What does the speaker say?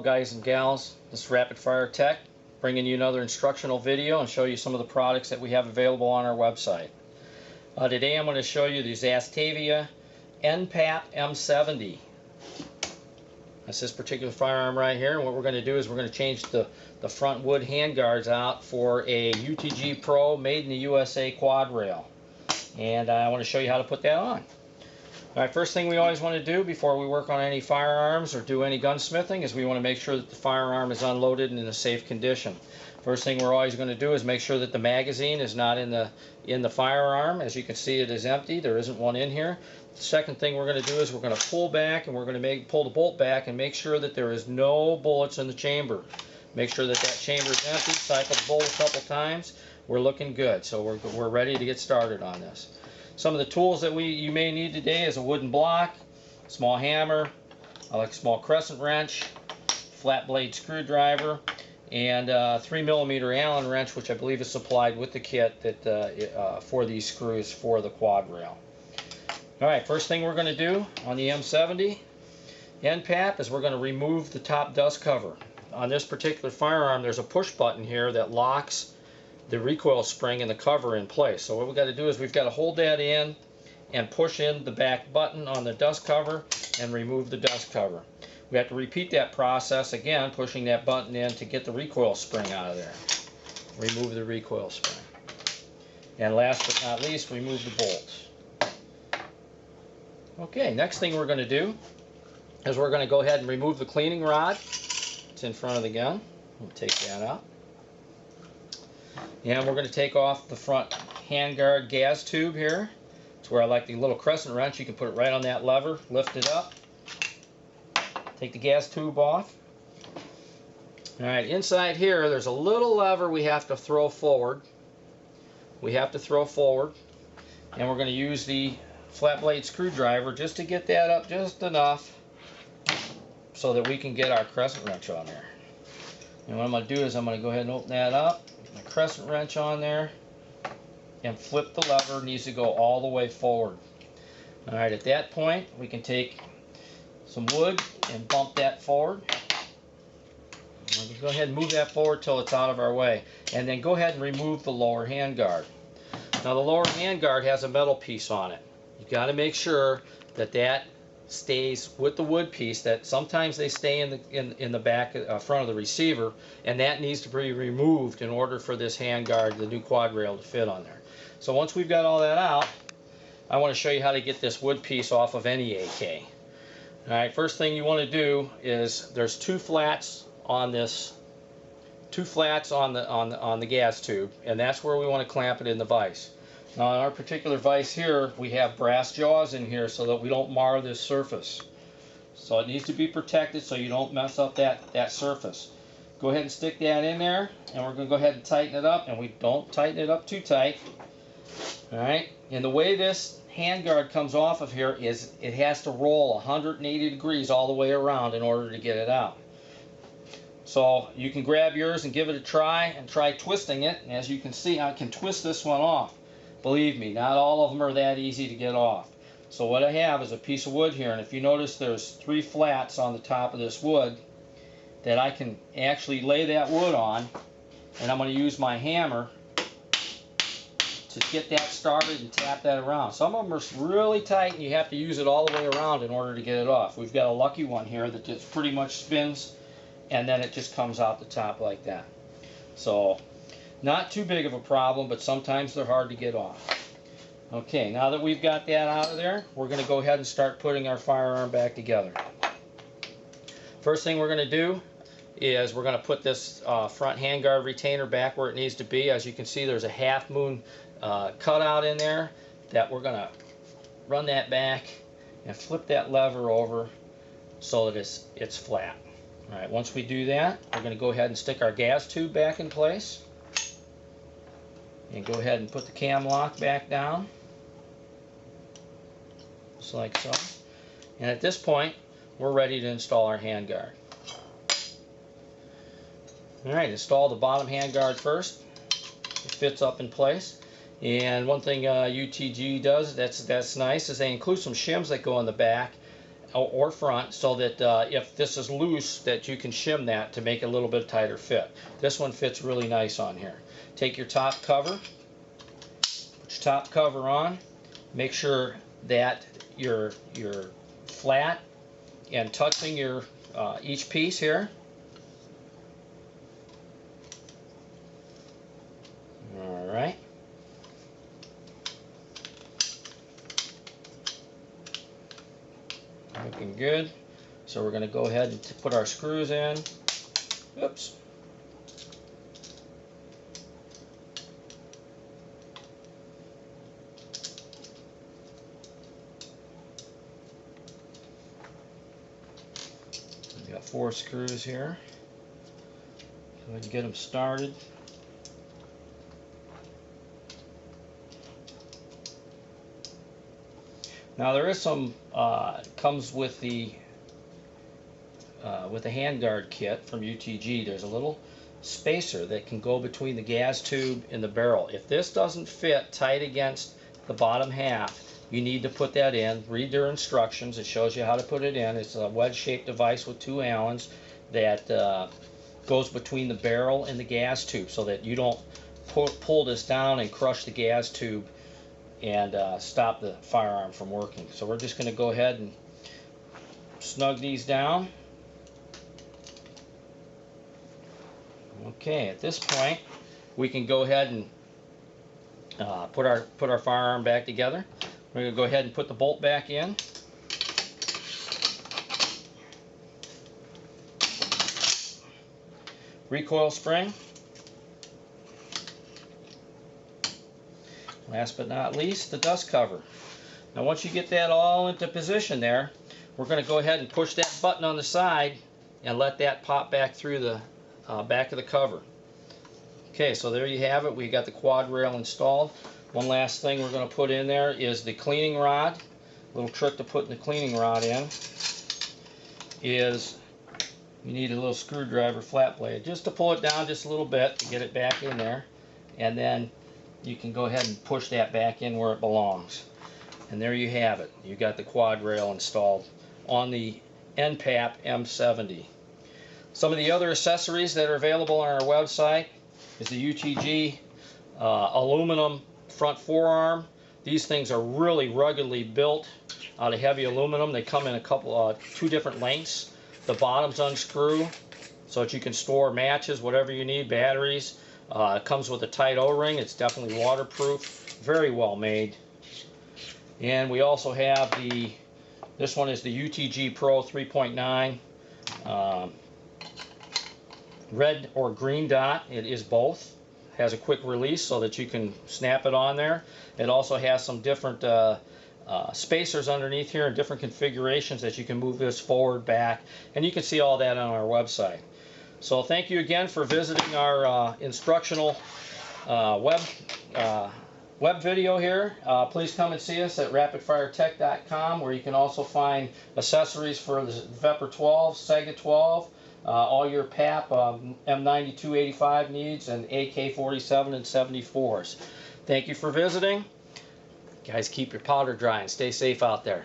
Hello guys and gals, this is Rapid Fire Tech bringing you another instructional video and show you some of the products that we have available on our website. Today I'm going to show you the Zastavia O-PAP M70. That's this particular firearm right here, and what we're going to do is we're going to change the front wood handguards out for a UTG PRO made in the USA Quad Rail, and I want to show you how to put that on. Alright, first thing we always want to do before we work on any firearms or do any gunsmithing is we want to make sure that the firearm is unloaded and in a safe condition. First thing we're always going to do is make sure that the magazine is not in the firearm. As you can see, it is empty. There isn't one in here. The second thing we're going to do is we're going to pull back, and we're going to pull the bolt back and make sure that there is no bullets in the chamber. Make sure that that chamber is empty. Cycle the bolt a couple times. We're looking good, so we're ready to get started on this. Some of the tools that you may need today is a wooden block, small hammer, like a small crescent wrench, flat blade screwdriver, and 3mm Allen wrench, which I believe is supplied with the kit that for these screws for the quad rail. Alright, first thing we're going to do on the M70 N is we're going to remove the top dust cover. On this particular firearm, there's a push button here that locks the recoil spring and the cover in place. So what we've got to do is we've got to hold that in and push in the back button on the dust cover and remove the dust cover. We have to repeat that process again, pushing that button in to get the recoil spring out of there. Remove the recoil spring. And last but not least, remove the bolts. Okay, next thing we're going to do is we're going to go ahead and remove the cleaning rod. It's in front of the gun. We'll take that out. And we're going to take off the front handguard gas tube here. It's where I like the little crescent wrench. You can put it right on that lever, lift it up, take the gas tube off. Alright, inside here there's a little lever we have to throw forward. We have to throw forward, and we're going to use the flat blade screwdriver just to get that up just enough so that we can get our crescent wrench on there. And what I'm going to do is I'm going to go ahead and open that up. My crescent wrench on there and flip the lever. It needs to go all the way forward. Alright, at that point we can take some wood and bump that forward. Go ahead and move that forward till it's out of our way, and then go ahead and remove the lower handguard. Now the lower handguard has a metal piece on it. You've got to make sure that that stays with the wood piece. That sometimes they stay in the back front of the receiver, and that needs to be removed in order for this handguard, the new quad rail, to fit on there. So once we've got all that out, I want to show you how to get this wood piece off of any AK. Alright, first thing you want to do is there's two flats on this, on the gas tube, and that's where we want to clamp it in the vise. Now on our particular vise here, we have brass jaws in here so that we don't mar this surface. So it needs to be protected so you don't mess up that surface. Go ahead and stick that in there, and we're going to go ahead and tighten it up, and we don't tighten it up too tight. Alright, and the way this handguard comes off of here is it has to roll 180 degrees all the way around in order to get it out. So you can grab yours and give it a try, and try twisting it. And as you can see, I can twist this one off. Believe me, not all of them are that easy to get off. So what I have is a piece of wood here, and if you notice there's three flats on the top of this wood that I can actually lay that wood on, and I'm going to use my hammer to get that started and tap that around. Some of them are really tight and you have to use it all the way around in order to get it off. We've got a lucky one here that just pretty much spins, and then it just comes out the top like that. So not too big of a problem, but sometimes they're hard to get off. Okay, now that we've got that out of there, we're going to go ahead and start putting our firearm back together. First thing we're going to do is we're going to put this front handguard retainer back where it needs to be. As you can see, there's a half moon cutout in there that we're going to run that back and flip that lever over so that it's flat. Alright, once we do that, we're going to go ahead and stick our gas tube back in place. And go ahead and put the cam lock back down. Just like so. And at this point, we're ready to install our handguard. Alright, install the bottom handguard first. It fits up in place. And one thing UTG does that's nice is they include some shims that go in the back or front, so that if this is loose, that you can shim that to make it a little bit tighter fit. This one fits really nice on here. Take your top cover, put your top cover on, make sure that you're flat and touching your each piece here. All right. Looking good. So we're going to go ahead and put our screws in. Oops. We've got 4 screws here. Go ahead and get them started. Now there is some comes with the handguard kit from UTG. There's a little spacer that can go between the gas tube and the barrel. If this doesn't fit tight against the bottom half, you need to put that in. Read their instructions. It shows you how to put it in. It's a wedge-shaped device with 2 Allens that goes between the barrel and the gas tube, so that you don't pull this down and crush the gas tube and stop the firearm from working. So we're just going to go ahead and snug these down. Okay, at this point we can go ahead and put our firearm back together. We're going to go ahead and put the bolt back in. Recoil spring. Last but not least, the dust cover. Now once you get that all into position there, we're going to go ahead and push that button on the side and let that pop back through the back of the cover. Okay, so there you have it. We got the quad rail installed. One last thing we're going to put in there is the cleaning rod. A little trick to putting the cleaning rod in is you need a little screwdriver flat blade just to pull it down just a little bit to get it back in there, and then you can go ahead and push that back in where it belongs. And there you have it. You got the quad rail installed on the O-PAP M70. Some of the other accessories that are available on our website is the UTG aluminum front forearm. These things are really ruggedly built out of heavy aluminum. They come in a couple, 2 different lengths. The bottoms unscrew so that you can store matches, whatever you need, batteries. It comes with a tight O-ring. It's definitely waterproof. Very well made. And we also have this one is the UTG PRO 3.9 red or green dot. It is both. Has a quick release so that you can snap it on there. It also has some different spacers underneath here and different configurations that you can move this forward, back, and you can see all that on our website. So thank you again for visiting our instructional web video here. Please come and see us at RapidFiretek.com, where you can also find accessories for the VEPR 12, Sega 12, all your PAP, M90 285 needs, and AK-47 and 74s. Thank you for visiting. Guys, keep your powder dry and stay safe out there.